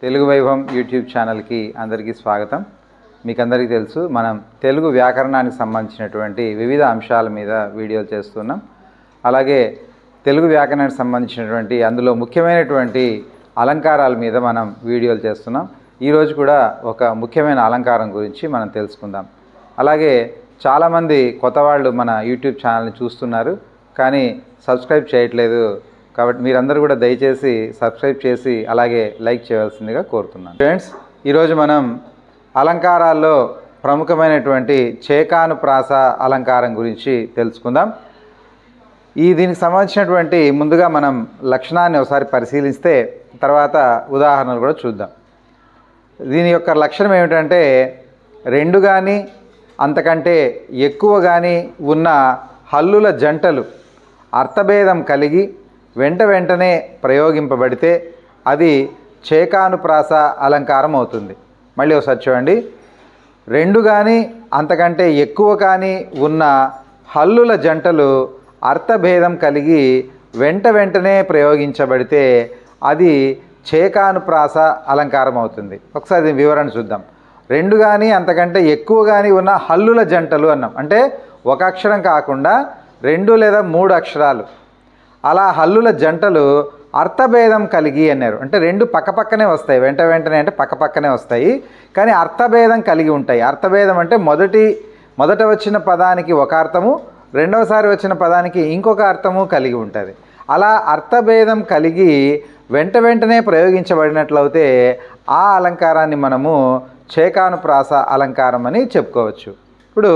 తెలుగు వైభవం యూట్యూబ్ ఛానల్కి అందరికీ స్వాగతం. మీకు అందరికీ తెలుసు, మనం తెలుగు వ్యాకరణానికి సంబంధించినటువంటి వివిధ అంశాల మీద వీడియోలు చేస్తున్నాం. అలాగే తెలుగు వ్యాకరణానికి సంబంధించినటువంటి అందులో ముఖ్యమైనటువంటి అలంకారాల మీద మనం వీడియోలు చేస్తున్నాం. ఈరోజు కూడా ఒక ముఖ్యమైన అలంకారం గురించి మనం తెలుసుకుందాం. అలాగే చాలామంది కొత్త వాళ్ళు మన యూట్యూబ్ ఛానల్ని చూస్తున్నారు, కానీ సబ్స్క్రైబ్ చేయట్లేదు. కాబట్టి మీరందరూ కూడా దయచేసి సబ్స్క్రైబ్ చేసి అలాగే లైక్ చేయవలసిందిగా కోరుతున్నాను. ఫ్రెండ్స్, ఈరోజు మనం అలంకారాల్లో ప్రముఖమైనటువంటి చేకానుప్రాస అలంకారం గురించి తెలుసుకుందాం. దీనికి సంబంధించినటువంటి ముందుగా మనం లక్షణాన్ని ఒకసారి పరిశీలిస్తే తర్వాత ఉదాహరణలు కూడా చూద్దాం. దీని యొక్క లక్షణం ఏమిటంటే, రెండు కానీ అంతకంటే ఎక్కువ కానీ ఉన్న హల్లుల జంటలు అర్థభేదం కలిగి వెంటనే ప్రయోగింపబడితే అది చేకానుప్రాస అలంకారం అవుతుంది. మళ్ళీ ఒకసారి చూడండి. రెండు కానీ అంతకంటే ఎక్కువ కానీ ఉన్న హల్లుల జంటలు అర్థభేదం కలిగి వెంటనే ప్రయోగించబడితే అది చేకానుప్రాస అలంకారం అవుతుంది. ఒకసారి దీని వివరణ చూద్దాం. రెండు కానీ అంతకంటే ఎక్కువ కానీ ఉన్న హల్లుల జంటలు అన్నాం అంటే ఒక అక్షరం కాకుండా రెండు లేదా మూడు అక్షరాలు, అలా హల్లుల జంటలు అర్థభేదం కలిగి అన్నారు. అంటే రెండు పక్కపక్కనే వస్తాయి, వెంటనే అంటే పక్కపక్కనే వస్తాయి, కానీ అర్థభేదం కలిగి ఉంటాయి. అర్థభేదం అంటే మొదట వచ్చిన పదానికి ఒక అర్థము, రెండవసారి వచ్చిన పదానికి ఇంకొక అర్థము కలిగి ఉంటుంది. అలా అర్థభేదం కలిగి వెంటనే ప్రయోగించబడినట్లయితే ఆ అలంకారాన్ని మనము చేకానుప్రాస అలంకారం అని చెప్పుకోవచ్చు. ఇప్పుడు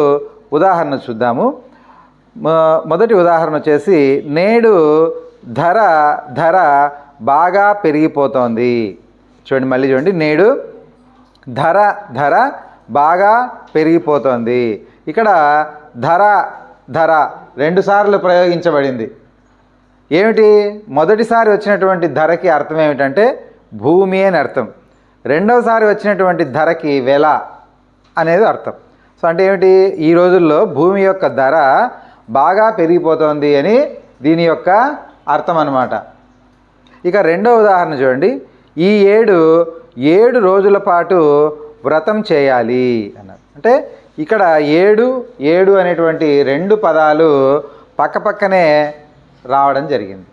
ఉదాహరణ చూద్దాము. మొదటి ఉదాహరణ వచ్చేసి, నేడు ధర బాగా పెరిగిపోతోంది. చూడండి, మళ్ళీ చూడండి. నేడు ధర బాగా పెరిగిపోతోంది. ఇక్కడ ధర రెండుసార్లు ప్రయోగించబడింది. ఏమిటి? మొదటిసారి వచ్చినటువంటి ధరకి అర్థం ఏమిటంటే భూమి అని అర్థం. రెండవసారి వచ్చినటువంటి ధరకి వెల అనేది అర్థం. సో అంటే ఏమిటి? ఈ రోజుల్లో భూమి యొక్క ధర బాగా పెరిగిపోతుంది అని దీని యొక్క అర్థం అన్నమాట. ఇక రెండో ఉదాహరణ చూడండి. ఈ 7 రోజుల పాటు వ్రతం చేయాలి అన్నారు. అంటే ఇక్కడ 7 అనేటువంటి రెండు పదాలు పక్కపక్కనే రావడం జరిగింది.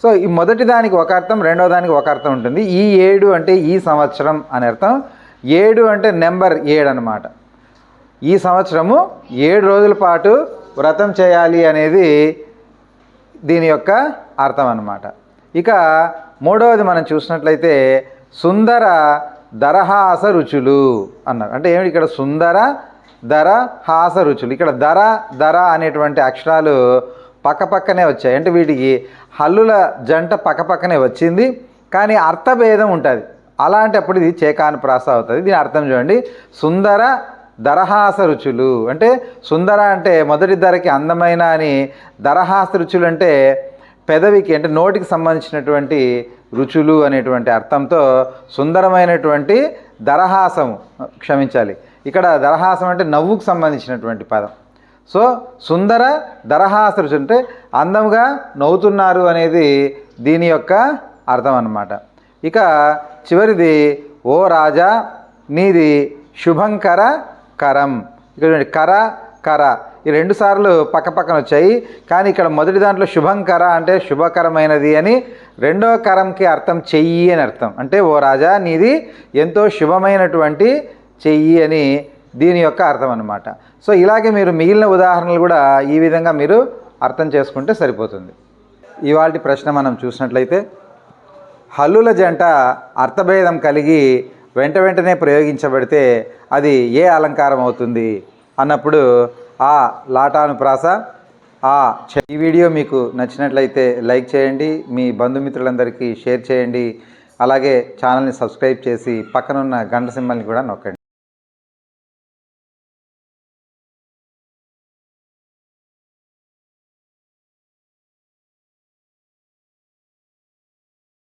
సో ఈ మొదటి దానికి ఒక అర్థం, రెండో దానికి ఒక అర్థం ఉంటుంది. ఈ 7 అంటే ఈ సంవత్సరం అని అర్థం. 7 అంటే నెంబర్ 7 అన్నమాట. ఈ సంవత్సరము 7 రోజుల పాటు వ్రతం చేయాలి అనేది దీని యొక్క అర్థం అన్నమాట. ఇక మూడవది మనం చూసినట్లయితే సుందర దరహాస రుచులు అన్నారు. అంటే ఏమిటి? ఇక్కడ సుందర దరహాస రుచులు. ఇక్కడ దర అనేటువంటి అక్షరాలు పక్కపక్కనే వచ్చాయి. అంటే వీటికి హల్లుల జంట పక్కపక్కనే వచ్చింది, కానీ అర్థభేదం ఉంటుంది. అలాంటప్పుడు ఇది చేకానుప్రాస అవుతుంది. దీని అర్థం చూడండి. సుందర దరహాస రుచులు అంటే సుందర అంటే మొదటి ధరకి అందమైన అని, దరహాస రుచులు అంటే పెదవికి అంటే నోటికి సంబంధించినటువంటి రుచులు అనేటువంటి అర్థంతో సుందరమైనటువంటి దరహాసము, క్షమించాలి, ఇక్కడ దరహాసం అంటే నవ్వుకు సంబంధించినటువంటి పదం. సో సుందర దరహాస రుచులు అంటే అందంగా నవ్వుతున్నారు అనేది దీని యొక్క అర్థం అన్నమాట. ఇక చివరిది, ఓ రాజా నీది శుభంకర కరం. ఇక్కడ కర ఈ రెండు సార్లు పక్కపక్కన వచ్చాయి, కానీ ఇక్కడ మొదటి దాంట్లో శుభంకర అంటే శుభకరమైనది అని, రెండో కరంకి అర్థం చెయ్యి అని అర్థం. అంటే ఓ రాజా నీది ఎంతో శుభమైనటువంటి చెయ్యి అని దీని యొక్క అర్థం అన్నమాట. సో ఇలాగే మీరు మిగిలిన ఉదాహరణలు కూడా ఈ విధంగా మీరు అర్థం చేసుకుంటే సరిపోతుంది. ఇవాల్టి ప్రశ్న మనం చూసినట్లయితే, హల్లుల జంట అర్థభేదం కలిగి వెంటనే ప్రయోగించబడితే అది ఏ అలంకారం అవుతుంది అన్నప్పుడు ఆ లాటానుప్రాస. ఈ వీడియో మీకు నచ్చినట్లయితే లైక్ చేయండి, మీ బంధుమిత్రులందరికీ షేర్ చేయండి, అలాగే ఛానల్ని సబ్స్క్రైబ్ చేసి పక్కనున్న గంట సింబల్ని కూడా నొక్కండి.